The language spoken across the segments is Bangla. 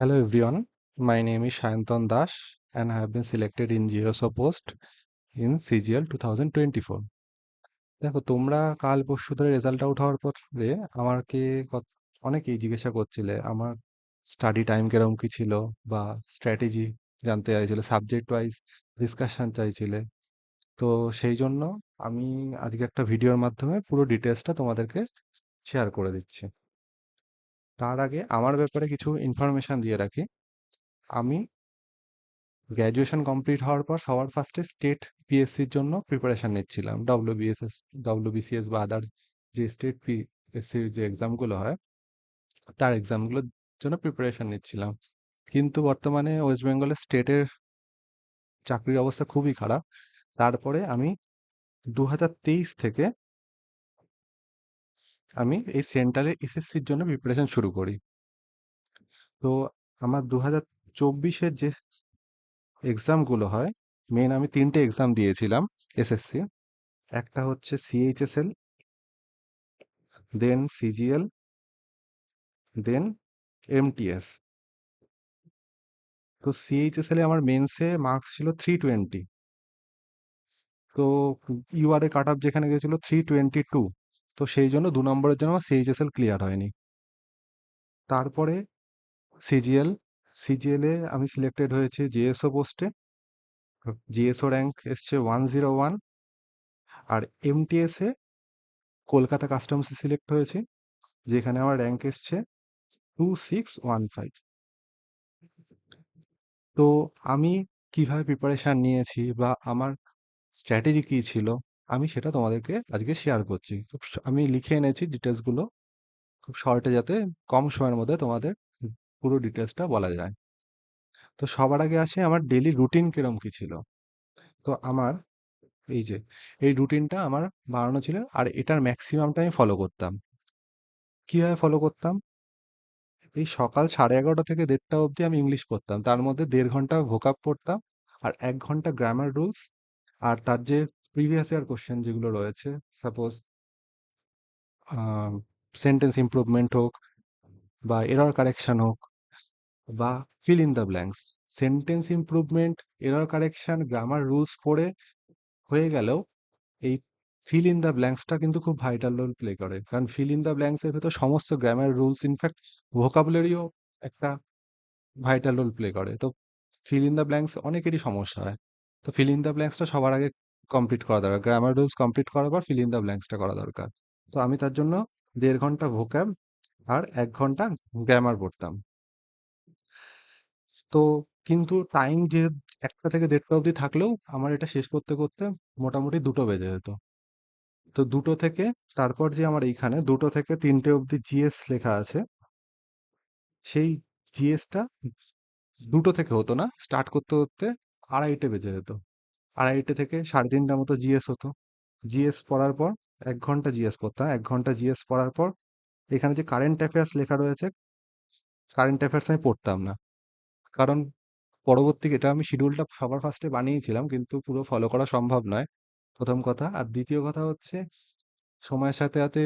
Hello everyone, my name is Shayantan Das and I have been selected in GSO post in CGL 2024. দেখো তোমরা কাল পরশু ধরে রেজাল্ট আউট হওয়ার পরে আমাকে অনেকেই জিজ্ঞাসা করছিলে আমার স্টাডি টাইম কিরকম কি ছিল বা স্ট্র্যাটেজি জানতে চাইছিলে, সাবজেক্ট ওয়াইজ ডিসকাশন চাইছিলে। তো সেই জন্য আমি আজকে একটা ভিডিওর মাধ্যমে পুরো ডিটেলসটা তোমাদেরকে শেয়ার করে দিচ্ছি। তার আগে আমার ব্যাপারে কিছু ইনফরমেশন দিয়ে রাখি। আমি গ্র্যাজুয়েশন কমপ্লিট হওয়ার পর সবার ফার্স্টে স্টেট পিএসসির জন্য প্রিপারেশন নিচ্ছিলাম। ডব্লিউবিসিএস বা আদার্স যে স্টেট পিএসসির যে এক্সামগুলো হয় তার এক্সামগুলোর জন্য প্রিপারেশন নিচ্ছিলাম। কিন্তু বর্তমানে ওয়েস্ট বেঙ্গলের স্টেটের চাকরির অবস্থা খুবই খারাপ। তারপরে আমি 2023 থেকে আমি এই সেন্ট্রালের এসএসসির জন্য প্রিপারেশন শুরু করি। তো আমার 2024-এর যে এক্সামগুলো হয়, মেন আমি 3টে এক্সাম দিয়েছিলাম এসএসসি। একটা হচ্ছে সিএইচএসএল, দেন সিজিএল, দেন এমটিএস। তো সিএইচএসএল এ আমার মেন্সে মার্কস ছিল 320। তো ইউআর এ কাট অফ যেখানে গেছিল 322। তো সেই জন্য 2 নম্বরের জন্য আমার সিএইচএসএল ক্লিয়ার হয়নি। তারপরে সিজিএল, সিজিএল এ আমি সিলেক্টেড হয়েছি জিএসও পোস্টে। জিএসও র্যাঙ্ক এসছে 101। আর এমটিএস এ কলকাতা কাস্টমসে সিলেক্ট হয়েছি, যেখানে আমার র্যাঙ্ক এসছে 2615। তো আমি কিভাবে প্রিপারেশন নিয়েছি বা আমার স্ট্র্যাটেজি কী ছিল, আমি সেটা তোমাদেরকে আজকে শেয়ার করছি। আমি লিখে এনেছি ডিটেলসগুলো খুব শর্টে, যাতে কম সময়ের মধ্যে তোমাদের পুরো ডিটেলসটা বলা যায়। তো সবার আগে আসে আমার ডেলি রুটিন কিরম কী ছিল। তো আমার এই যে এই রুটিনটা আমার বানানো ছিল, আর এটার ম্যাক্সিমামটা আমি ফলো করতাম। কীভাবে ফলো করতাম? এই সকাল 11:30 থেকে 1:30 অবধি আমি ইংলিশ পড়তাম, তার মধ্যে 1.5 ঘন্টা ভোকাব পড়তাম আর 1 ঘন্টা গ্রামার রুলস। আর তার যে প্রিভিয়াস ইয়ার কোশ্চেন যেগুলো রয়েছে, সাপোজ সেন্টেন্স ইমপ্রুভমেন্ট হোক বা এরর কারেকশন হোক বা fill in the blanks, sentence improvement, error correction, grammar rules পড়ে হয়ে গেলেও এই ফিল ইন দ্য ব্ল্যাঙ্কসটা কিন্তু খুব ভাইটাল রোল প্লে করে, কারণ ফিল ইন দ্য ব্ল্যাঙ্কসের ভেতর সমস্ত গ্রামার রুলস, ইনফ্যাক্ট ভোকাবুলারিও একটা ভাইটাল রোল প্লে করে। তো ফিল ইন দ্য ব্ল্যাঙ্কস অনেকেরই সমস্যা হয়। তো ফিল ইন দ্য ব্ল্যাঙ্কসটা সবার আগে কমপ্লিট করা দরকার, গ্রামার রুলস কমপ্লিট করার পর ফিল ইন দ্য ব্ল্যাঙ্কসটা করা দরকার। তো আমি তার জন্য 1.5 ঘন্টা ভোকাব আর 1 ঘন্টা গ্রামার পড়তাম। তো কিন্তু টাইম যে 1টা থেকে 1:30 অবধি থাকলেও আমার এটা শেষ করতে করতে মোটামুটি 2টো বেজে যেত। তো 2টো থেকে তারপর যে আমার এইখানে 2টো থেকে 3টে অবধি জিএস লেখা আছে, সেই জিএসটা 2টো থেকে হতো না, স্টার্ট করতে করতে 2:30 বেজে যেত। 2:30 থেকে 3:30 মতো জিএস হতো। জিএস পড়ার পর 1 ঘন্টা জিএস পড়তাম। 1 ঘন্টা জিএস পড়ার পর এখানে যে কারেন্ট অ্যাফেয়ার্স লেখা রয়েছে, কারেন্ট অ্যাফেয়ার্স আমি পড়তাম না। কারণ পরবর্তী এটা আমি শিডিউলটা সবার ফার্স্টে বানিয়েছিলাম, কিন্তু পুরো ফলো করা সম্ভব নয়, প্রথম কথা। আর দ্বিতীয় কথা হচ্ছে, সময়ের সাথে সাথে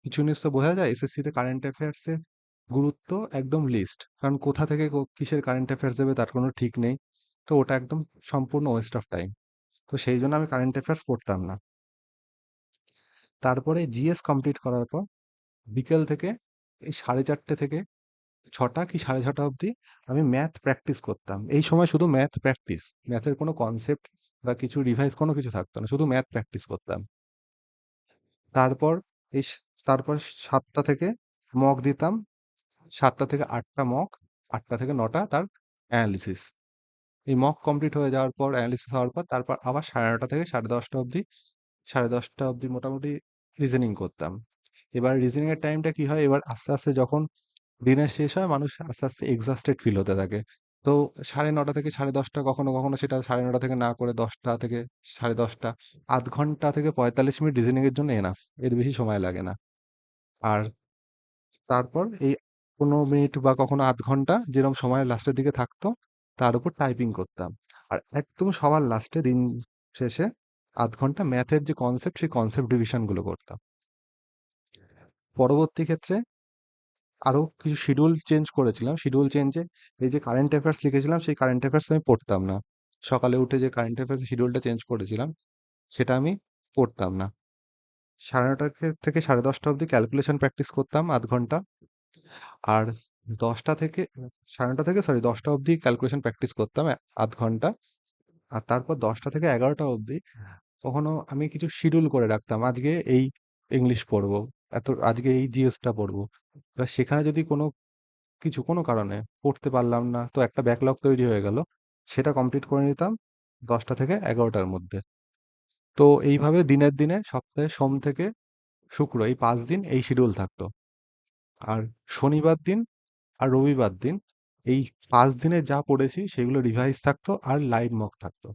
কিছু জিনিস তো বোঝা যায়, এসএসসিতে কারেন্ট অ্যাফেয়ার্সের গুরুত্ব একদম লিস্ট, কারণ কোথা থেকে কিসের কারেন্ট অ্যাফেয়ার্স দেবে তার কোনো ঠিক নেই। তো ওটা একদম সম্পূর্ণ ওয়েস্ট অফ টাইম। তো সেই জন্য আমি কারেন্ট অ্যাফেয়ার্স পড়তাম না। তারপরে জিএস কমপ্লিট করার পর বিকেল থেকে এই 4:30 থেকে 6টা কি 6:30 অবধি আমি ম্যাথ প্র্যাকটিস করতাম। এই সময় শুধু ম্যাথ প্র্যাকটিস, ম্যাথের কোনো কনসেপ্ট বা কিছু রিভাইজ কোনো কিছু থাকতো না, শুধু ম্যাথ প্র্যাকটিস করতাম। তারপর এই তারপর 7টা থেকে মক দিতাম, 7টা থেকে 8টা মক, 8টা থেকে 9টা তার অ্যানালিসিস। এই মক কমপ্লিট হয়ে যাওয়ার পর, অ্যানালিসিস হওয়ার পর, তারপর আবার 9:30 থেকে 10:30 অবধি, 10:30 অবধি মোটামুটি রিজনিং করতাম। এবার রিজনিং এর টাইমটা কি হয়, এবার আস্তে আস্তে যখন দিনের শেষ হয়, মানুষ আস্তে আস্তে এক্সস্টেড ফিল হতে থাকে। তো 9:30 থেকে 10:30, কখনো কখনো সেটা 9:30 থেকে না করে 10টা থেকে 10:30, 0.5 ঘন্টা থেকে 45 মিনিট রিজনিং এর জন্য এনাফ, এর বেশি সময় লাগে না। আর তারপর এই 15 মিনিট বা কখনো 0.5 ঘন্টা যেরকম সময় লাস্টের দিকে থাকতো, তার উপর টাইপিং করতাম। আর একদম সবার লাস্টে দিন শেষে 0.5 ঘন্টা ম্যাথের যে কনসেপ্ট, সেই কনসেপ্ট রিভিশনগুলো করতাম। পরবর্তী ক্ষেত্রে আরো কিছু শিডিউল চেঞ্জ করেছিলাম। শিডিউল চেঞ্জে এই যে কারেন্ট অ্যাফেয়ার্স লিখেছিলাম, সেই কারেন্ট অ্যাফেয়ার্স আমি পড়তাম না। সকালে উঠে যে কারেন্ট অ্যাফেয়ার্স শিডিউলটা চেঞ্জ করেছিলাম, সেটা আমি পড়তাম না। 9:30 থেকে 10:30 অবধি ক্যালকুলেশন প্র্যাকটিস করতাম 0.5 ঘন্টা। আর 10টা থেকে 9:30 থেকে, সরি, 10টা অবধি ক্যালকুলেশন প্র্যাকটিস করতাম 0.5 ঘন্টা। আর তারপর 10টা থেকে 11টা অবধি কখনো আমি কিছু শিডিউল করে রাখতাম, আজকে এই ইংলিশ পড়বো, আজকে এই জিএসটা পড়বো। এবার সেখানে যদি কোনো কারণে পড়তে পারলাম না, তো একটা ব্যাকলগ তৈরি হয়ে গেল, সেটা কমপ্লিট করে নিতাম 10টা থেকে 11টার মধ্যে। তো এইভাবে দিনের দিনে সপ্তাহে সোম থেকে শুক্র এই 5 দিন এই শিডিউল থাকতো। আর শনিবার দিন আর রবিবার দিন এই 5 দিনে যা পড়েছি সেগুলো রিভাইজ থাকতো, আর লাইভ মক থাকতো।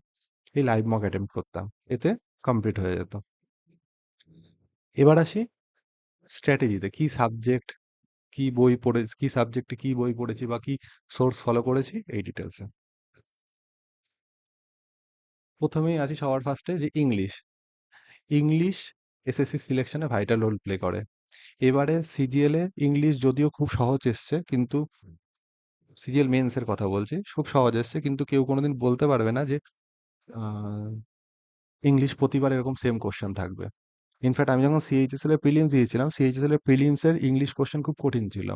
এই লাইভ মক অ্যাটেম্প্ট করতাম, এতে কমপ্লিট হয়ে যেত। এবার আসি স্ট্র্যাটেজিতে, কি সাবজেক্টে কি বই পড়েছি বা কি সোর্স ফলো করেছি, এই ডিটেলসে। প্রথমেই আছি সবার ফার্স্টে যে ইংলিশ। ইংলিশ এসএসসি সিলেকশনে ভাইটাল রোল প্লে করে। এবারে সিজিএল এ ইংলিশ যদিও খুব সহজ এসছে, কিন্তু সিজিএল মেন্সের কথা বলছি, খুব সহজ এসছে, কিন্তু কেউ কোনোদিন বলতে পারবে না যে ইংলিশ প্রতিবার এরকম সেম কোশ্চেন থাকবে। ইনফ্যাক্ট আমি যখন সিএইচএসএল এর প্রিলিমস দিয়েছিলাম, সিএইচএসএল এর প্রিলিমসের ইংলিশ কোশ্চেন খুব কঠিন ছিল।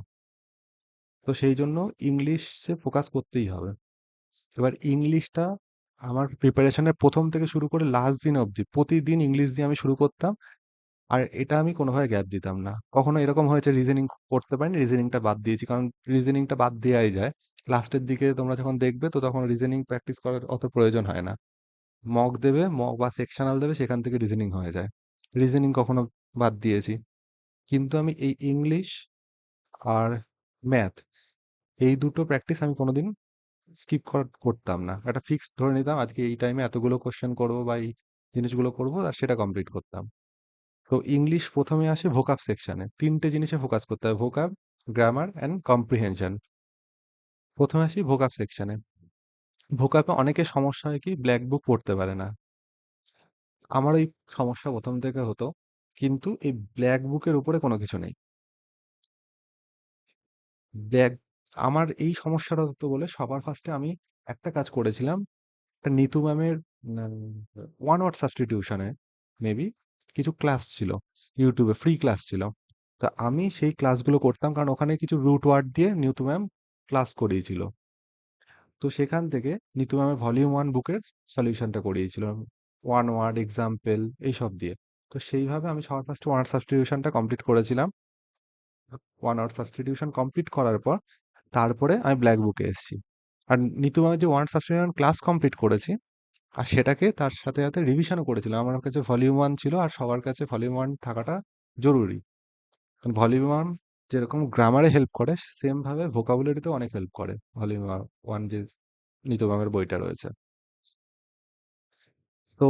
তো সেই জন্য ইংলিশে ফোকাস করতেই হবে। এবার ইংলিশটা আমার প্রিপারেশনের প্রথম থেকে শুরু করে লাস্ট দিন অবধি প্রতিদিন ইংলিশ দিয়ে আমি শুরু করতাম। আর এটা আমি কোনোভাবে গ্যাপ দিতাম না। কখনো এরকম হয়েছে রিজনিং পড়তে পারিনি, রিজনিংটা বাদ দিয়েছি, কারণ রিজনিংটা বাদ দেওয়াই যায়। লাস্টের দিকে তোমরা যখন দেখবে, তো তখন রিজনিং প্র্যাকটিস করার অত প্রয়োজন হয় না। মক দেবে, মক বা সেকশনাল দেবে, সেখান থেকে রিজনিং হয়ে যায়। রিজনিং কখনো বাদ দিয়েছি। কিন্তু আমি এই ইংলিশ আর ম্যাথ, এই দুটো প্র্যাকটিস আমি কোনোদিন স্কিপ করতাম না। একটা ফিক্সড ধরে নিতাম আজকে এই টাইমে এতগুলো কোশ্চেন করবো বা এই জিনিসগুলো করবো, আর সেটা কমপ্লিট করতাম। তো ইংলিশ প্রথমে আসে ভোকাব সেকশনে, তিনটে জিনিসে ফোকাস করতে হবে: ভোকাব, গ্রামার অ্যান্ড কম্প্রিহেনশন। প্রথমে আসি ভোকাব সেকশনে। ভোকাবে অনেকের সমস্যা হয় কি, ব্ল্যাক বুক পড়তে পারে না। আমার এই সমস্যা প্রথম থেকে হতো, কিন্তু এই ব্ল্যাক বুকের উপরে কোনো কিছু নেই। ব্ল্যাক আমার এই সমস্যাটা হতো বলে সবার ফার্স্টে আমি একটা কাজ করেছিলাম। একটা নিতু ম্যামের ওয়ান ওয়ার্ড সাবস্টিটিউশনে মেবি কিছু ক্লাস ছিল, ইউটিউবে ফ্রি ক্লাস ছিল। তা আমি সেই ক্লাসগুলো করতাম, কারণ ওখানে কিছু রুট ওয়ার্ড দিয়ে নিতু ম্যাম ক্লাস করিয়েছিল। তো সেখান থেকে নিতু ম্যামের ভলিউম 1 বুকের সলিউশনটা করিয়েছিল, ওয়ান ওয়ার্ড এক্সাম্পল এইসব দিয়ে। তো সেইভাবে আমি সবার ফার্স্টে ওয়ান ওয়ার্ড সাবস্টিটিউশনটা কমপ্লিট করেছিলাম। ওয়ান আওয়ার সাবস্টিটিউশন কমপ্লিট করার পর তারপরে আমি ব্ল্যাক বুকে এসেছি। আর নিতু ম্যামের যে one word substitution class complete করেছি, আর সেটাকে তার সাথে সাথে রিভিশনও করেছিলাম। আমার কাছে ভলিউম 1 ছিল, আর সবার কাছে ভলিউম 1 থাকাটা জরুরি। কারণ ভলিউম 1 যেরকম গ্রামারে হেল্প করে, সেম ভাবে ভোকাবুলারিতেও অনেক হেল্প করে ভলিউম 1 যে নিতু ম্যামের বইটা রয়েছে। তো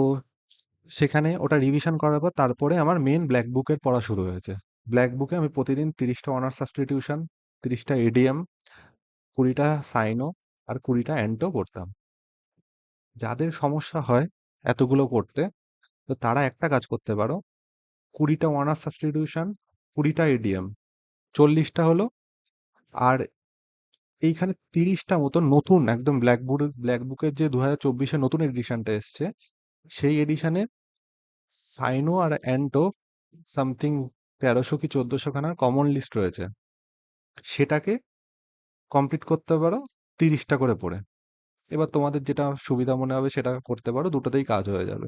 সেখানে ওটা রিভিশন করার পর তারপরে আমার মেন ব্ল্যাক বুকের পড়া শুরু হয়েছে। ব্ল্যাক বুকে আমি প্রতিদিন 30টা অনার্স সাবস্টিটিউশন, 30টা এডিএম, 20টা সাইনো, আর 20টা অ্যান্টো পড়তাম। যাদের সমস্যা হয় এতগুলো পড়তে, তো তারা একটা কাজ করতে পারো: 20টা অনার্স সাবস্টিটিউশন, 20টা এডিএম, 40টা হলো। আর এইখানে 30টা মতো নতুন একদম ব্ল্যাক বুকের যে 2024-এ নতুন এডিশনটা এসছে, সেই এডিশনে সাইনো আর অ্যান্টো সামথিং 1300 কি 1400 খানার কমন লিস্ট রয়েছে। সেটাকে কমপ্লিট করতে পারো 30টা করে পড়ে। এবার তোমাদের যেটা সুবিধা মনে হবে সেটা করতে পারো, দুটোতেই কাজ হয়ে যাবে।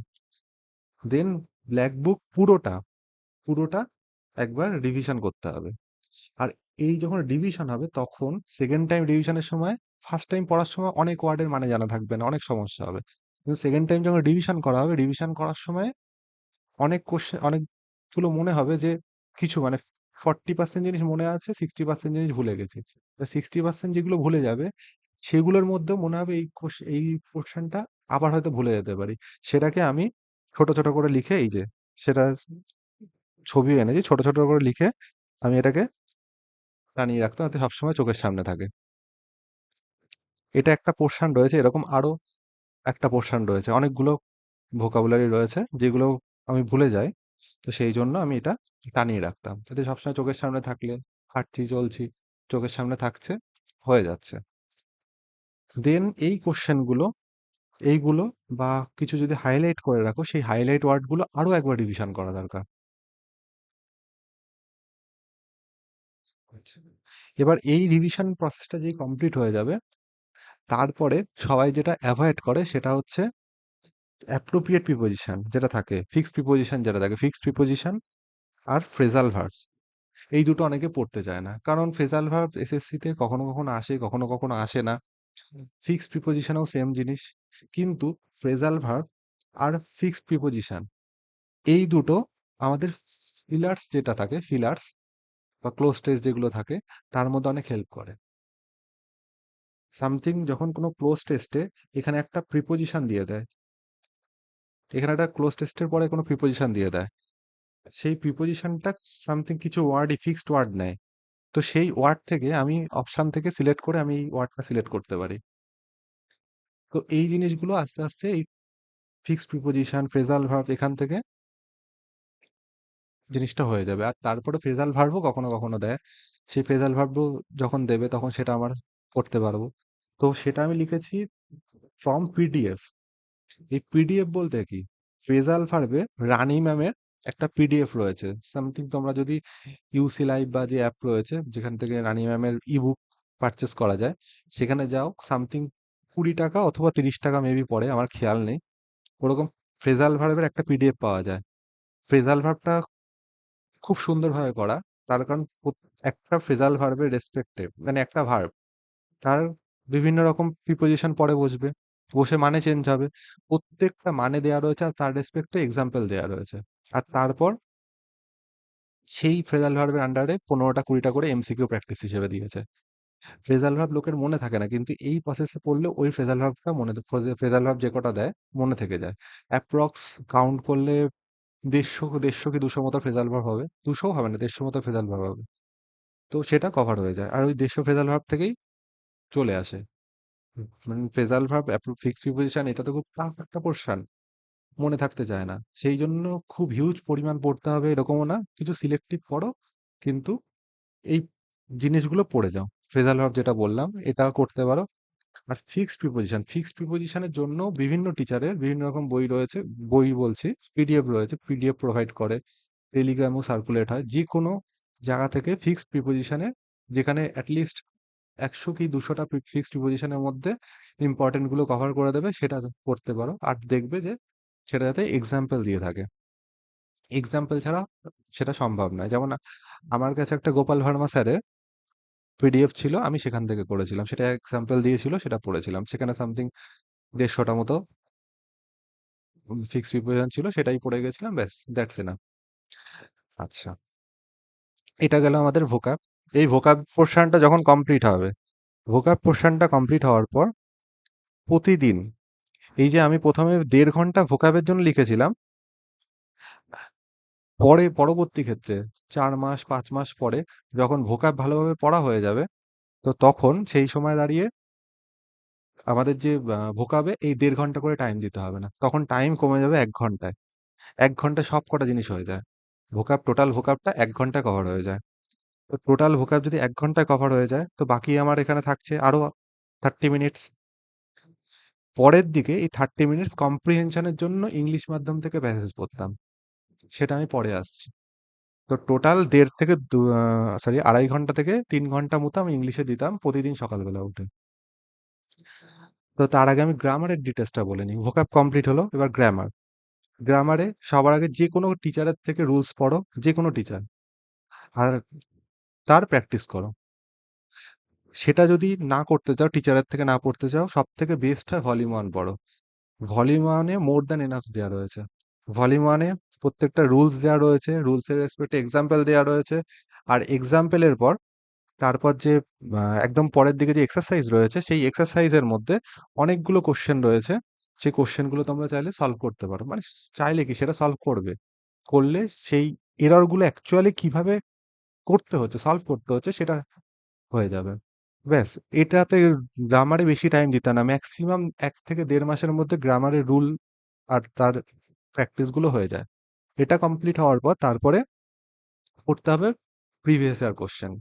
দেন ব্ল্যাক বুক পুরোটা একবার রিভিশন করতে হবে। আর এই যখন রিভিশন হবে, তখন সেকেন্ড টাইম রিভিশনের সময়, ফার্স্ট টাইম পড়ার সময় অনেক ওয়ার্ডের মানে জানা থাকবে না, অনেক সমস্যা হবে। কিন্তু সেকেন্ড টাইম যখন রিভিশন করা হবে, রিভিশন করার সময় অনেকগুলো মনে হবে যে কিছু মানে 40% জিনিস মনে আছে, 60% জিনিস ভুলে গেছি। 60% যেগুলো ভুলে যাবে, সেগুলোর মধ্যেও মনে হবে এই পোর্শনটা আবার হয়তো ভুলে যেতে পারি। সেটাকে আমি ছোট ছোট করে লিখে, এই যে সেটা ছবিও এনেছি, ছোট ছোট করে লিখে আমি এটাকে টানিয়ে রাখতাম, যাতে সবসময় চোখের সামনে থাকে। এটা একটা পোর্শন রয়েছে, এরকম আরো একটা পোর্শন রয়েছে, অনেকগুলো ভোকাবুলারি রয়েছে যেগুলো আমি ভুলে যাই। তো সেই জন্য আমি এটা টানিয়ে রাখতাম, যাতে সবসময় চোখের সামনে থাকলে হাঁটছি চলছি চোখের সামনে থাকছে, হয়ে যাচ্ছে। দেন এই কোশ্চেনগুলো এইগুলো বা কিছু যদি হাইলাইট করে রাখো, সেই হাইলাইট ওয়ার্ডগুলো আরো একবার রিভিশন করা দরকার। আচ্ছা। এবার এই রিভিশন প্রসেসটা যেই কমপ্লিট হয়ে যাবে, তারপরে সবাই যেটা অ্যাভয়েড করে সেটা হচ্ছে অ্যাপ্রোপ্রিয়েট প্রিপোজিশন যেটা থাকে, ফিক্সড প্রিপোজিশন যেটা থাকে, ফিক্সড প্রিপোজিশন আর ফ্রেজাল ভার্বস। এই দুটো অনেকে পড়তে চায় না, কারণ ফ্রেজাল ভার্ব এসএসসিতে কখনো কখনো আসে, কখনো কখনো আসে না। ফিক্সড প্রিপোজিশনও সেম জিনিস, কিন্তু ফ্রেজাল ভার্ব আর ফিক্সড প্রিপোজিশন এই দুটো আমাদের ফিলার্স যেটা থাকে, ফিলার্স বা ক্লোজ টেস্ট যেগুলো থাকে, তার মধ্যে অনেক হেল্প করে। সামথিং যখন কোনো ক্লোজ টেস্টে এখানে একটা প্রিপোজিশন দিয়ে দেয়, এখানে একটা ক্লোজ টেস্টের পরে কোনো প্রিপোজিশন দিয়ে দেয়, সেই প্রিপোজিশনটা সামথিং কিছু ওয়ার্ডই ফিক্সড ওয়ার্ড নেয়। তো সেই ওয়ার্ড থেকে আমি অপশন থেকে সিলেক্ট করে আমি এই ওয়ার্ডটা সিলেক্ট করতে পারি। তো এই জিনিসগুলো আস্তে আস্তে এই ফিক্সড প্রিপোজিশন ফ্রেজাল ভার্ব এখান থেকে জিনিসটা হয়ে যাবে। আর তারপরে ফ্রেজাল ভার্বও কখনো কখনো দেয়, সেই ফ্রেজাল ভার্বও যখন দেবে তখন সেটা আমার করতে পারবো। তো সেটা আমি লিখেছি ফ্রম পিডিএফ। এই পিডিএফ বলতে কি, ফ্রেজাল ভার্বে রানী ম্যামের একটা পিডিএফ রয়েছে সামথিং। তোমরা যদি ইউসি লাইভ বা যে অ্যাপ রয়েছে যেখান থেকে রানী ম্যামের ইবুক পারচেস করা যায়, সেখানে যাও, সামথিং 20 টাকা অথবা 30 টাকা মেবি পড়ে, আমার খেয়াল নেই। ওরকম ফ্রেজাল ভার্বের একটা পিডিএফ পাওয়া যায়। ফ্রেজাল ভার্বটা খুব সুন্দরভাবে করা, তার কারণ একটা ফ্রেজাল ভার্বের রেসপেক্টে, মানে একটা ভার্ব তার বিভিন্ন রকম প্রিপোজিশন পরে বসবে, বসে মানে চেঞ্জ হবে, প্রত্যেকটা মানে দেয়া রয়েছে আর তার রেসপেক্টে এক্সাম্পল দেয়া রয়েছে। আর তারপর সেই ফ্রেজাল ভার্বের আন্ডারে 15টা 20টা করে এমসিকিউ প্র্যাকটিস হিসেবে দিয়েছে। ফ্রেজাল ভার্ব লোকের মনে থাকে না, কিন্তু এই প্রসেসে পড়লে ওই ফ্রেজাল ভার্বটা ফ্রেজাল ভার্ব যে কটা দেয় মনে থেকে যায়। অ্যাপ্রক্স কাউন্ট করলে 150 কি 200 মতো ফ্রেজাল ভার্ব হবে, 200 হবে না, 150 মতো ফ্রেজাল ভার্ব হবে। তো সেটা কভার হয়ে যায়, আর ওই 150 ফ্রেজাল ভার্ব থেকেই চলে আসে। মানে ফ্রেজাল ভার্ব ফিক্সড প্রিপোজিশন এটা তো খুব টাফ একটা পোর্শন, মনে থাকতে চায় না। সেই জন্য খুব হিউজ পরিমাণ পড়তে হবে এরকমও না, কিছু সিলেক্টিভ পড়ো, কিন্তু এই জিনিসগুলো পড়ে যাও। ফ্রেজাল ভার্ব যেটা বললাম এটা করতে পারো। আর ফিক্সড প্রিপোজিশনের জন্য বিভিন্ন টিচারের বিভিন্ন রকম বই রয়েছে, বই বলছি, পিডিএফ রয়েছে, পিডিএফ প্রোভাইড করে, টেলিগ্রামও সার্কুলেট হয়। যে কোনো জায়গা থেকে ফিক্সড প্রিপোজিশনের, যেখানে অ্যাটলিস্ট 100 কি 200টা ফিক্সড প্রিপোজিশনের মধ্যে ইম্পর্টেন্ট গুলো কভার করে দেবে, সেটা করতে পারো। আর দেখবে যে সেটা যাতে এক্সাম্পল দিয়ে থাকে, এক্সাম্পল ছাড়া সেটা সম্ভব নয়। যেমন আমার কাছে একটা গোপাল ভার্মা স্যারের পিডিএফ ছিল, আমি সেখান থেকে করেছিলাম, সেটা এক্সাম্পল দিয়েছিল, সেটা পড়েছিলাম। সেখানে সামথিং 150টা মতো ফিক্সড প্রিপোজিশন ছিল, সেটাই পড়ে গেছিলাম, ব্যাস, দ্যাটস এনাফ। আচ্ছা, এটা গেল আমাদের ভোকাব। এই ভোকাব পোর্শনটা যখন কমপ্লিট হবে, ভোকাব পোর্শনটা কমপ্লিট হওয়ার পর প্রতিদিন, এই যে আমি প্রথমে 1.5 ঘন্টা ভোকাবের জন্য লিখেছিলাম, পরে পরবর্তী ক্ষেত্রে 4 মাস 5 মাস পরে যখন ভোকাব ভালোভাবে পড়া হয়ে যাবে, তো তখন সেই সময় দাঁড়িয়ে আমাদের যে ভোকাবে এই 1.5 ঘন্টা করে টাইম দিতে হবে না, তখন টাইম কমে যাবে 1 ঘন্টায়। 1 ঘন্টায় সব কটা জিনিস হয়ে যায়, ভোকাব, টোটাল ভোকাবটা 1 ঘন্টায় কভার হয়ে যায়। তো টোটাল ভোকাব যদি 1 ঘন্টায় কভার হয়ে যায়, তো বাকি আমার এখানে থাকছে আরো 30 মিনিটস। পরের দিকে এই 30 মিনিটস কম্প্রিহেনশনের জন্য ইংলিশ মাধ্যম থেকে প্যাসেজ পড়তাম, সেটা আমি পরে আসছি। তো টোটাল 2.5 থেকে 3 ঘন্টা মতো আমি ইংলিশে দিতাম প্রতিদিন সকালবেলা উঠে। তো তার আগে আমি গ্রামারের ডিটেলসটা বলে নিই। ভোকাব কমপ্লিট হলো, এবার গ্রামার। গ্রামারে সবার আগে যে কোনো টিচারের থেকে রুলস পড়ো, যে কোনো টিচার, আর তার প্র্যাকটিস করো। সেটা যদি না করতে চাও, টিচারের থেকে না পড়তে চাও, সব থেকে বেস্ট হয় ভলিউম 1 পড়ো। ভলিউম 1-এ মোর দ্যান এনাফ দেওয়া রয়েছে। ভলিউম 1-এ প্রত্যেকটা রুলস দেওয়া রয়েছে, রুলসের রেসপেক্টে এক্সাম্পল দেওয়া রয়েছে। আর এক্সাম্পলের পর তারপর যে একদম পরের দিকে যে এক্সারসাইজ রয়েছে, সেই এক্সারসাইজের মধ্যে অনেকগুলো কোশ্চেন রয়েছে। সেই কোশ্চেনগুলো তোমরা চাইলে সলভ করতে পারো, মানে চাইলে কি, সেটা সলভ করবে। করলে সেই এররগুলো অ্যাকচুয়ালি কিভাবে করতে হচ্ছে, সলভ করতে হচ্ছে, সেটা হয়ে যাবে। ব্যাস, এটাতে গ্রামারে বেশি টাইম দিতে না, ম্যাক্সিমাম 1 থেকে 1.5 মাসের মধ্যে গ্রামারের রুল আর তার প্র্যাকটিসগুলো হয়ে যায়। এটা কমপ্লিট হওয়ার পর তারপরে পড়তে হবে previous year question.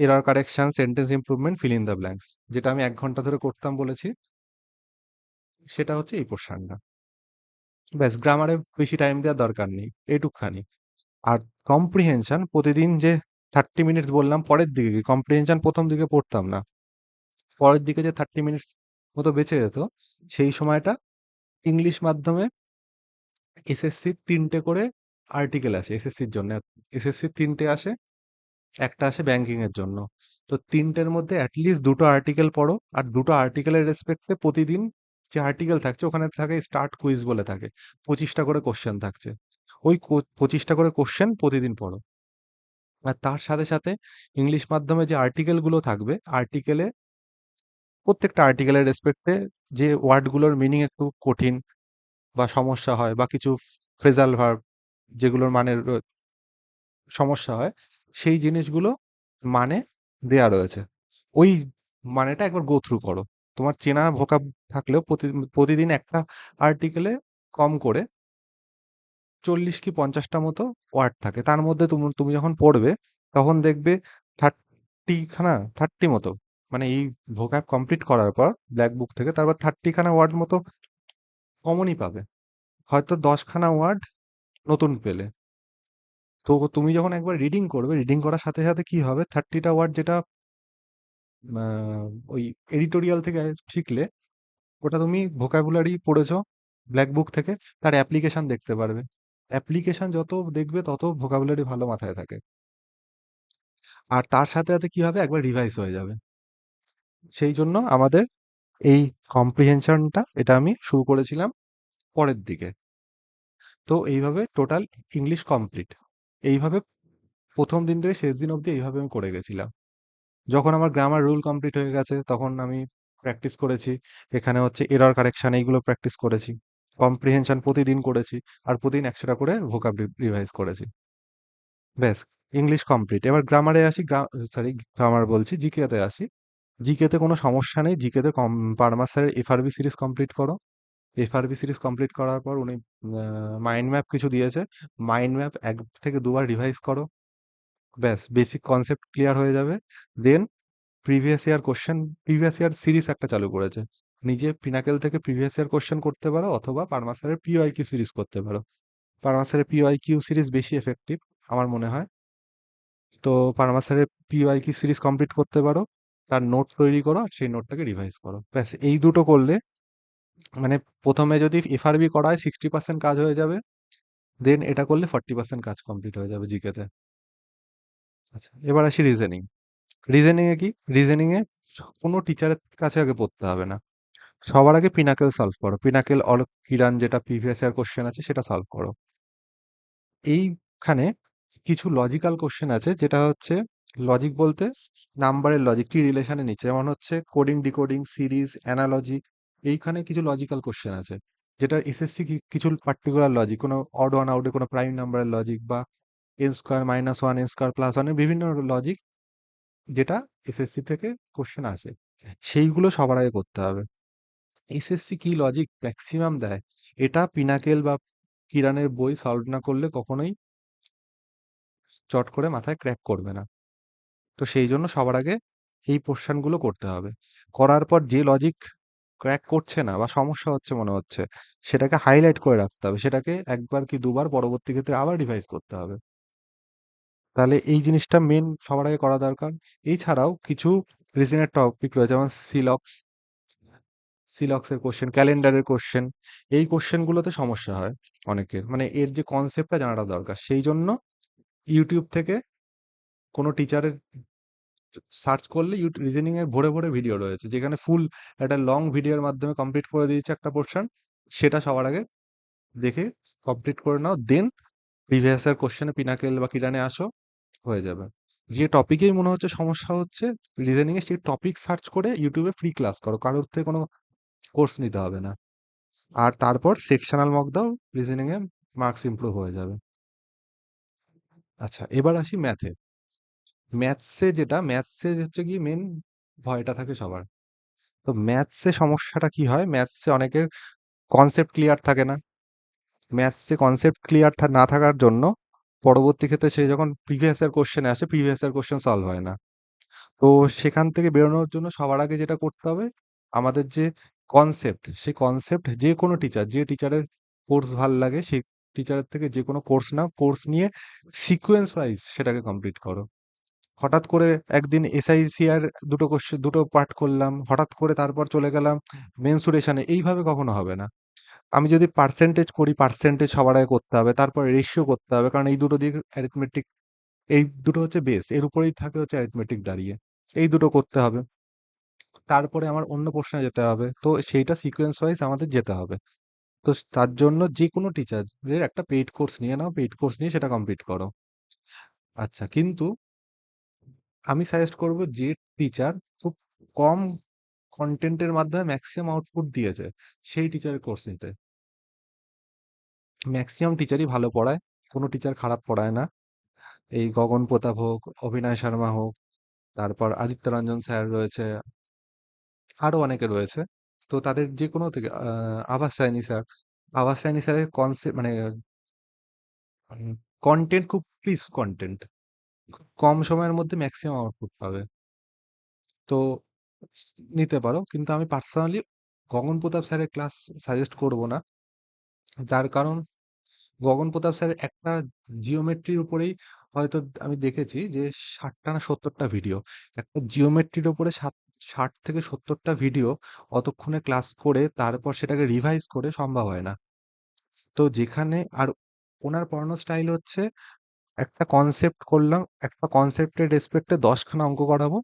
Error correction, sentence improvement, fill in the blanks, যেটা আমি 1 ঘন্টা ধরে করতাম বলেছি, সেটা হচ্ছে এই পোর্শনটা। ব্যাস, গ্রামারে বেশি টাইম দেওয়ার দরকার নেই, এইটুকখানি। আর কম্প্রিহেনশন প্রতিদিন যে 30 মিনিটস বললাম, পরের দিকে কি কম্প্রিহেনশন প্রথম দিকে পড়তাম না, পরের দিকে যে 30 মিনিটস মতো বেঁচে যেত, সেই সময়টা ইংলিশ মাধ্যমে এসএসসির 3টে করে আর্টিকেল আসে এসএসসির জন্য। এসএসসির 3টে আসে, একটা আসে ব্যাংকিং এর জন্য। তো 3টের মধ্যে অ্যাটলিস্ট 2টো আর্টিকেল পড়ো, আর 2টো আর্টিকেলের রেসপেক্টে প্রতিদিন যে আর্টিকেল থাকছে ওখানে থাকে স্টার্ট কুইজ বলে থাকে, 25টা করে কোশ্চেন থাকছে, ওই 25টা করে কোশ্চেন প্রতিদিন পড়ো। আর তার সাথে সাথে ইংলিশ মাধ্যমে যে আর্টিকেলগুলো থাকবে, আর্টিকেলে প্রত্যেকটা আর্টিকেলের রেসপেক্টে যে ওয়ার্ডগুলোর মিনিং একটু কঠিন বা সমস্যা হয়, বা কিছু ফ্রেজাল ভার্ব যেগুলোর মানে সমস্যা হয়, সেই জিনিসগুলো মানে দেয়া রয়েছে। ওই মানেটা একবার গো থ্রু করো। তোমার চেনা ভোকাব থাকলেও প্রতিদিন একটা আর্টিকেলে কম করে 40 কি 50টা মতো ওয়ার্ড থাকে। তার মধ্যে তুমি যখন পড়বে তখন দেখবে 30 মতো, মানে এই ভোকাব কমপ্লিট করার পর ব্ল্যাক বুক থেকে তারপর 30 ওয়ার্ড মতো কমনই পাবে। হয়তো 10 ওয়ার্ড নতুন পেলে। তো তুমি যখন একবার রিডিং করবে, রিডিং করার সাথে সাথে কি হবে, 30টা ওয়ার্ড যেটা ওই এডিটোরিয়াল থেকে শিখলে, ওটা তুমি ভোকাবুলারি পড়েছো ব্ল্যাক বুক থেকে, তার অ্যাপ্লিকেশন দেখতে পারবে। অ্যাপ্লিকেশন যত দেখবে তত ভোকাবুলারি ভালো মাথায় থাকে। আর তার সাথে সাথে কি হবে, একবার রিভাইজ হয়ে যাবে। সেই জন্য আমাদের এই কম্প্রিহেনশনটা, এটা আমি শুরু করেছিলাম পরের দিকে। তো এইভাবে টোটাল ইংলিশ কমপ্লিট। এইভাবে প্রথম দিন থেকে শেষ দিন অবধি এইভাবে আমি করে গেছিলাম। যখন আমার গ্রামার রুল কমপ্লিট হয়ে গেছে তখন আমি প্র্যাকটিস করেছি, এখানে হচ্ছে এরর কারেকশন, এইগুলো প্র্যাকটিস করেছি, কম্প্রিহেনশন প্রতিদিন করেছি, আর প্রতিদিন 100টা করে ভোকাব রিভাইজ করেছি। ব্যাস, ইংলিশ কমপ্লিট। এবার গ্রামারে আসি, সরি গ্রামার বলছি, জিকেতে আসি। জিকেতে কোনো সমস্যা নেই, জিকেতে পারমার স্যারের এফআরবি সিরিজ কমপ্লিট করো। এফআরবি সিরিজ কমপ্লিট করার পর উনি মাইন্ড ম্যাপ কিছু দিয়েছে, মাইন্ড ম্যাপ 1 থেকে 2বার রিভাইজ করো, ব্যাস বেসিক কনসেপ্ট ক্লিয়ার হয়ে যাবে। Then previous year question, previous year series একটা চালু করেছে, নিজে পিনাকেল থেকে প্রিভিয়াস ইয়ার কোশ্চেন করতে পারো, অথবা পারমাসারের পিওআইকিউ সিরিজ করতে পারো। পারমাসারের পিওআইকিউ সিরিজ বেশি এফেক্টিভ আমার মনে হয়। তো পারমাসারের পিওআইকিউ সিরিজ কমপ্লিট করতে পারো, তার নোট তৈরি করো, আর সেই নোটটাকে রিভাইজ করো। ব্যাস এই দুটো করলে, মানে প্রথমে যদি এফআরবি করা হয় 60% কাজ হয়ে যাবে, দেন এটা করলে 40% কাজ কমপ্লিট হয়ে যাবে জিকেতে। আচ্ছা, এবার আসি রিজনিং। রিজনিং এ কি, রিজনিং এ কোনো টিচারের কাছে আগে পড়তে হবে না, সবার আগে পিনাকেল সলভ করো, পিনাকেল অল কিরান যেটা প্রিভিয়াস ইয়ার কোশ্চেন আছে সেটা সলভ করো। এইখানে কিছু লজিক্যাল কোশ্চেন আছে, যেটা হচ্ছে লজিক বলতে নাম্বারের লজিক কি রিলেশনে নিচ্ছে, যেমন হচ্ছে কোডিং, ডিকোডিং, সিরিজ, অ্যানালজি। এইখানে কিছু লজিক্যাল কোশ্চেন আছে, যেটা এসএসসি কিছু পার্টিকুলার লজিক, কোনো অড ওয়ান আউটে কোনো প্রাইম নাম্বারের লজিক, বা N square minus one, N square plus ওয়ানের বিভিন্ন লজিক, যেটা এসএসসি থেকে কোশ্চেন আসে, সেইগুলো সবার আগে করতে হবে। এসএসসি কি লজিক ম্যাক্সিমাম দেয়, এটা পিনাকেল বা কিরানের বই সলভ না করলে কখনোই চট করে মাথায় ক্র্যাক করবে না। তো সেই জন্য সবার আগে এই পোর্শনগুলো করতে হবে। করার পর যে লজিক ক্র্যাক করছে না বা সমস্যা হচ্ছে মনে হচ্ছে, সেটাকে হাইলাইট করে রাখতে হবে, সেটাকে 1 কি 2বার পরবর্তী ক্ষেত্রে আবার রিভাইজ করতে হবে। তাহলে এই জিনিসটা মেন সবার আগে করা দরকার। এছাড়াও কিছু রিজনের টপিক রয়েছে, যেমন সিলক্সের কোশ্চেন, ক্যালেন্ডারের কোশ্চেন। এই কোশ্চেনগুলোতে সমস্যা হয় অনেকের, মানে এর যে কনসেপ্টটা জানাটা দরকার। সেই জন্য ইউটিউব থেকে কোনো টিচারের সার্চ করলে রিজনিং এর ভরে ভরে ভিডিও রয়েছে, যেখানে ফুল একটা লং ভিডিওর মাধ্যমে কমপ্লিট করে দিয়েছে একটা পোর্শন। সেটা সবার আগে দেখে কমপ্লিট করে নাও, দেন প্রিভিয়াস ইয়ার কোশ্চেনে পিনাকেল বা কিরানে আসো, হয়ে যাবে। যে টপিকেই মনে হচ্ছে সমস্যা হচ্ছে রিজনিং এ, সেই টপিক সার্চ করে ইউটিউবে ফ্রি ক্লাস করো, কারোর থেকে কোনো কোর্স নিতে হবে না। আর তারপর সেকশনাল মক দাও, রিজনিং এ মার্কস ইমপ্রুভ হয়ে যাবে। আচ্ছা, এবার আসি ম্যাথে। ম্যাথসে হচ্ছে কি মেন ভয়টা থাকে সবার। তো ম্যাথসে সমস্যাটা কি হয়, ম্যাথসে অনেকের কনসেপ্ট ক্লিয়ার থাকে না। ম্যাথসে কনসেপ্ট ক্লিয়ার না থাকার জন্য পরবর্তী ক্ষেত্রে সে যখন প্রিভিয়াস ইয়ার কোশ্চেনে আসে, প্রিভিয়াস ইয়ার কোশ্চেন সলভ হয় না। তো সেখান থেকে বেরোনোর জন্য সবার আগে যেটা করতে হবে, আমাদের যে কনসেপ্ট, সেই কনসেপ্ট যে কোনো টিচার, যে টিচারের কোর্স ভাল লাগে সেই টিচারের থেকে যে কোনো কোর্স নাও, কোর্স নিয়ে সিকোয়েন্স ওয়াইজ সেটাকে কমপ্লিট করো। হঠাৎ করে একদিন এসআইসিআর দুটো কোশ্চেন, দুটো পার্ট করলাম, হঠাৎ করে তারপর চলে গেলাম মেন্সুরেশনে, এইভাবে কখনো হবে না। আমি যদি পার্সেন্টেজ করি, পার্সেন্টেজ সবার আগে করতে হবে, তারপর রেশিও করতে হবে, কারণ এই দুটো দিয়ে অ্যারিথমেটিক, এই দুটো হচ্ছে বেস, এর উপরেই থাকে হচ্ছে অ্যারিথমেটিক দাঁড়িয়ে। এই দুটো করতে হবে, তারপরে আমার অন্য প্রশ্নে যেতে হবে, তো সেইটা সিকোয়েন্স ওয়াইজ আমাদের যেতে হবে। তো তার জন্য যে কোনো টিচারের একটা পেইড কোর্স নিয়ে নাও, পেইড কোর্স নিয়ে সেটা কমপ্লিট করো। আচ্ছা, কিন্তু আমি সাজেস্ট করব যে টিচার খুব কম কন্টেন্টের মাধ্যমে ম্যাক্সিমাম আউটপুট দিয়েছে সেই টিচারের কোর্স নিতে। ম্যাক্সিমাম টিচারই ভালো পড়ায়, কোনো টিচার খারাপ পড়ায় না। এই গগন প্রতাপ হোক, অভিনয় শর্মা হোক, তারপর আদিত্য রঞ্জন স্যার রয়েছে, আরো অনেকে রয়েছে। তো তাদের যে কোনো থেকে আভাস সাইনি স্যার, আভাস সাইনি স্যারের কনসেপ্ট মানে কন্টেন্ট খুব ক্রিস্প কন্টেন্ট, খুব কম সময়ের মধ্যে ম্যাক্সিমাম আউটপুট পাবে। তো নিতে পারো, কিন্তু আমি পার্সোনালি গগন প্রতাপ স্যারের ক্লাস সাজেস্ট করব না। যার কারণ, গগন প্রতাপ স্যারের একটা জিওমেট্রির উপরেই হয়তো আমি দেখেছি যে 60টা না 70টা ভিডিও, একটা জিওমেট্রির উপরে 60 থেকে 70টা ভিডিও অতক্ষণে ক্লাস করে তারপর সেটাকে রিভাইজ করে সম্ভব হয় না। তো যেখানে আর ওনার পড়ানোর স্টাইল হচ্ছে, একটা কনসেপ্ট করলাম, একটা কনসেপ্টের রেসপেক্টে 10খানা অঙ্ক করাবো,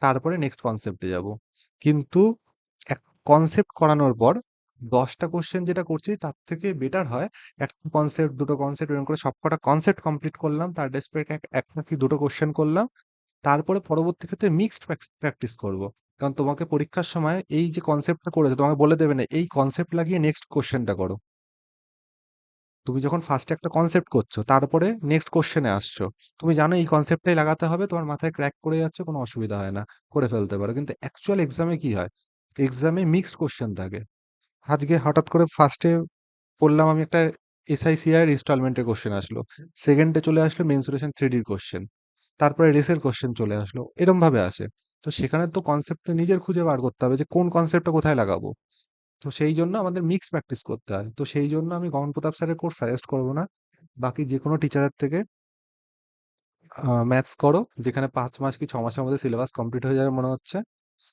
তারপরে নেক্সট কনসেপ্টে যাব। কিন্তু এক কনসেপ্ট করানোর পর 10টা কোশ্চেন যেটা করছি তার থেকে বেটার হয় একটা কনসেপ্ট, দুটো কনসেপ্ট, এরকম করে সবকটা কনসেপ্ট কমপ্লিট করলাম, তার রেসপেক্ট একটা কি দুটো কোশ্চেন করলাম, তারপরে পরবর্তী ক্ষেত্রে মিক্সড প্র্যাকটিস করব। কারণ তোমাকে পরীক্ষার সময় এই যে কনসেপ্টটা করেছে তোমাকে বলে দেবে না এই কনসেপ্ট লাগিয়ে নেক্সট কোশ্চেনটা করো। তুমি যখন ফার্স্টে একটা কনসেপ্ট করছো তারপরে নেক্সট কোশ্চেনে আসছো, তুমি জানো এই কনসেপ্টটাই লাগাতে হবে, তোমার মাথায় ক্র্যাক করে যাচ্ছে, কোনো অসুবিধা হয় না, করে ফেলতে পারো। কিন্তু অ্যাকচুয়াল এক্সামে কি হয়, এক্সামে মিক্সড কোশ্চেন থাকে। আজকে হঠাৎ করে ফার্স্টে পড়লাম আমি একটা এসআইসিআর ইনস্টলমেন্টের কোশ্চেন আসলো, সেকেন্ডে চলে আসলো মেন্সুরেশন 3ডির কোশ্চেন, তারপরে রেসের কোশ্চেন চলে আসলো, এরম ভাবে আসে। তো সেখানে তো কনসেপ্টটা নিজের খুঁজে বার করতে হবে যে কোন কনসেপ্টটা কোথায় লাগাবো। তো সেই জন্য আমাদের মিক্স প্র্যাকটিস করতে হয়। তো সেই জন্য আমি গগন প্রতাপ স্যারের কোর্স সাজেস্ট করবো না। বাকি যে কোনো টিচারের থেকে ম্যাথস করো, যেখানে 5 মাস কি 6 মাসের মধ্যে সিলেবাস কমপ্লিট হয়ে যাবে মনে হচ্ছে।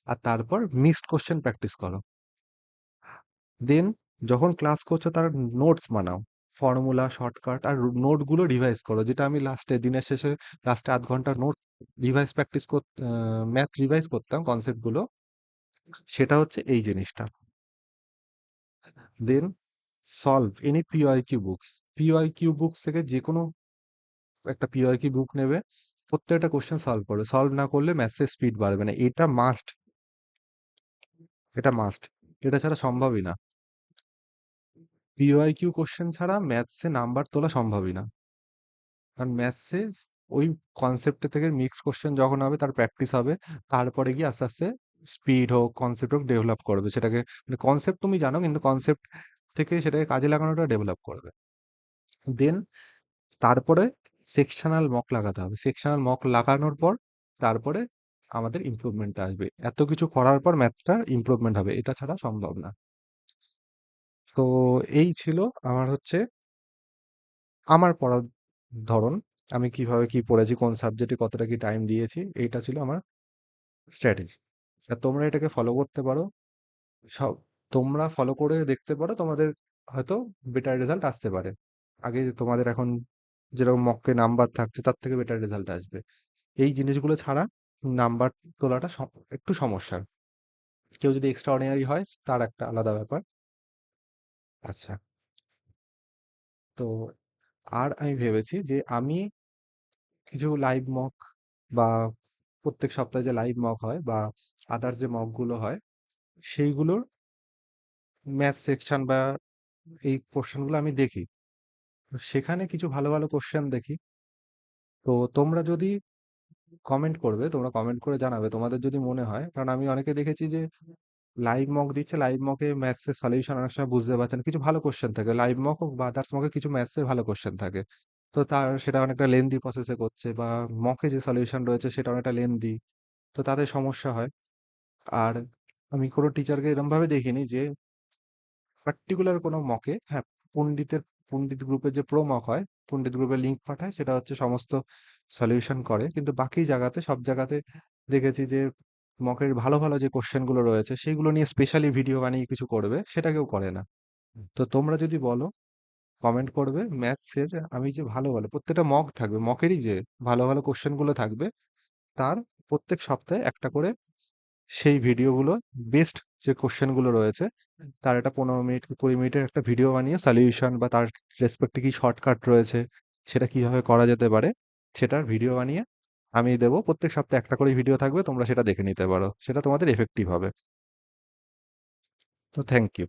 আর তারপর মিক্সড কোশ্চেন প্র্যাকটিস করো। দেন যখন ক্লাস করছো তার নোটস বানাও, ফর্মুলা, শর্টকাট আর নোটগুলো রিভাইজ করো, যেটা আমি লাস্টে দিনের শেষে লাস্টে আধ ঘন্টার নোট রিভাইজ প্র্যাকটিস কর, ম্যাথ রিভাইজ করতাম কনসেপ্টগুলো, সেটা হচ্ছে এই জিনিসটা। দেন সলভ এনি পিওআইকিউ বুকস, পিওআইকিউ বুকস থেকে যে কোনো একটা পিওআইকিউ বুক নেবে, প্রত্যেকটা কোশ্চেন সলভ করবে, সলভ না করলে ম্যাথসের স্পিড বাড়বে না, এটা মাস্ট, এটা মাস্ট, এটা ছাড়া সম্ভবই না। পিওআইকিউ কোশ্চেন ছাড়া ম্যাথসে নাম্বার তোলা সম্ভবই না। কারণ ম্যাথসে ওই কনসেপ্ট থেকে মিক্স কোশ্চেন যখন হবে তার প্র্যাকটিস হবে, তারপরে গিয়ে আস্তে আস্তে স্পিড হোক কনসেপ্ট হোক ডেভেলপ করবে সেটাকে। মানে কনসেপ্ট তুমি জানো, কিন্তু কনসেপ্ট থেকে সেটাকে কাজে লাগানোটা ডেভেলপ করবে। দেন তারপরে সেকশনাল মক লাগাতে হবে, সেকশনাল মক লাগানোর পর তারপরে আমাদের ইমপ্রুভমেন্টটা আসবে। এত কিছু করার পর ম্যাথটার ইমপ্রুভমেন্ট হবে, এটা ছাড়া সম্ভব না। তো এই ছিল আমার হচ্ছে আমার পড়ার ধরন, আমি কিভাবে কি পড়েছি, কোন সাবজেক্টে কতটা কি টাইম দিয়েছি, এইটা ছিল আমার স্ট্র্যাটেজি। আর তোমরা এটাকে ফলো করতে পারো, সব তোমরা ফলো করে দেখতে পারো, তোমাদের হয়তো বেটার রেজাল্ট আসতে পারে। আগে তোমাদের এখন যেরকম মকে নাম্বার থাকছে তার থেকে বেটার রেজাল্ট আসবে। এই জিনিসগুলো ছাড়া নাম্বার তোলাটা একটু সমস্যার। কেউ যদি এক্সট্রা অর্ডিনারি হয় তার একটা আলাদা ব্যাপার। আচ্ছা, তো আর আমি ভেবেছি যে আমি কিছু লাইভ মক বা প্রত্যেক সপ্তাহে যে লাইভ মক হয় বা আদার্স যে মকগুলো হয় সেইগুলোর ম্যাথ সেকশন বা এই পোর্শনগুলো আমি দেখি। তো সেখানে কিছু ভালো ভালো কোশ্চেন দেখি। তো তোমরা যদি কমেন্ট করবে, তোমরা কমেন্ট করে জানাবে তোমাদের যদি মনে হয়, কারণ আমি অনেকে দেখেছি যে লাইভ মক দিচ্ছে, লাইভ মকে ম্যাথসের সলিউশন অনেক সময় বুঝতে পারছেন, কিছু ভালো কোশ্চেন থাকে লাইভ মক হোক বা আদার্স মকে, কিছু ম্যাথসের ভালো কোশ্চেন থাকে। তো তার সেটা অনেকটা লেন্দি প্রসেসে করছে, বা মকে যে সলিউশন রয়েছে সেটা অনেকটা লেন্দি। তো তাদের সমস্যা হয়। আর আমি কোনো টিচারকে এরমভাবে দেখিনি যে পার্টিকুলার কোনো মকে, হ্যাঁ, পণ্ডিতের পণ্ডিত গ্রুপের যে প্রো মক হয়, পণ্ডিত গ্রুপের লিঙ্ক পাঠায়, সেটা হচ্ছে সমস্ত সলিউশন করে। কিন্তু বাকি জায়গাতে, সব জায়গাতে দেখেছি যে মকের ভালো ভালো যে কোশ্চেনগুলো রয়েছে সেইগুলো নিয়ে স্পেশালি ভিডিও বানিয়ে কিছু করবে, সেটা কেউ করে না। তো তোমরা যদি বলো, কমেন্ট করবে ম্যাথসের, আমি যে ভালো ভালো প্রত্যেকটা মক থাকবে, মকেরই যে ভালো ভালো কোশ্চেনগুলো থাকবে, তার প্রত্যেক সপ্তাহে একটা করে সেই ভিডিওগুলো, বেস্ট যে কোশ্চেনগুলো রয়েছে তার একটা 15 মিনিট কি 20 মিনিটের একটা ভিডিও বানিয়ে সলিউশন বা তার রেসপেক্টে কি শর্টকাট রয়েছে, সেটা কিভাবে করা যেতে পারে, সেটার ভিডিও বানিয়ে আমি দেবো। প্রত্যেক সপ্তাহে একটা করে ভিডিও থাকবে, তোমরা সেটা দেখে নিতে পারো, সেটা তোমাদের এফেক্টিভ হবে। তো থ্যাংক ইউ।